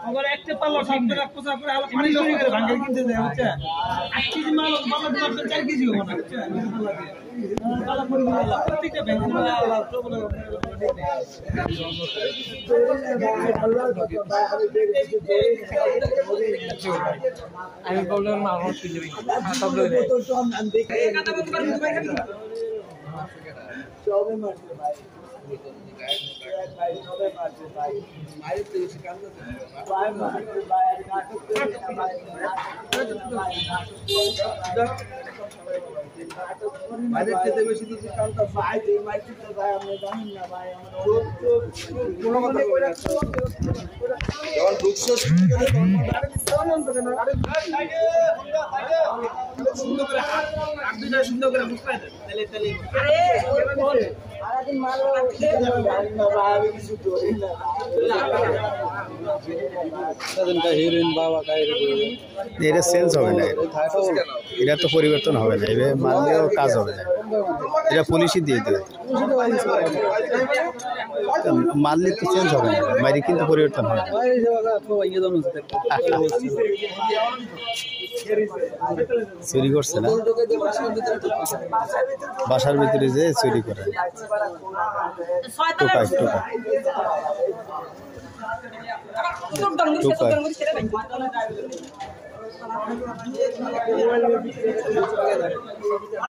अगर एक पाला सामने रखो सब पूरा हाल पानी चोरी करे भांगे किनते जाए बच्चा 8 केजी माल माल 4 केजी हो ना बच्चा काला पड़ी वाला प्रत्येक बैंक में वाला प्रॉब्लम আমি প্রবলেম না আমার কি দেবে সব দেবে তো हम देखे কথা বলতে পারবি ভাই খাবি সবে মারছে ভাই ভাই সবে মারছে ভাই মাইরে তো এসে কাম করতে ভাই মারছে ভাই নাটক করে ভাই মাইরে যেতে বেশি তো কামটা ভাই এই মাইরে তো ভাই আমরা জানি না ভাই আমরা কোন কথা কই রাখছো যখন ঢুকছো সুন্দর করে হাত দুইটা সুন্দর করে মুছপাই দে তাহলে তাহলে আরে সারাদিন মারো না ভাই কিছু ধরি না সারাদিনটা হিরোইন বাবা কাইরে এটা চেঞ্জ হবে না এটা তো পরিবর্তন হবে না এবে মারলেও কাজ হবে না এটা পুলিশই দিয়ে দেবে মারলে তো চেঞ্জ হবে না মারি কিন্তু পরিবর্তন হবে চুরি করছে না বাসার ভিতরে যে চুরি করে টোকায় টোকায়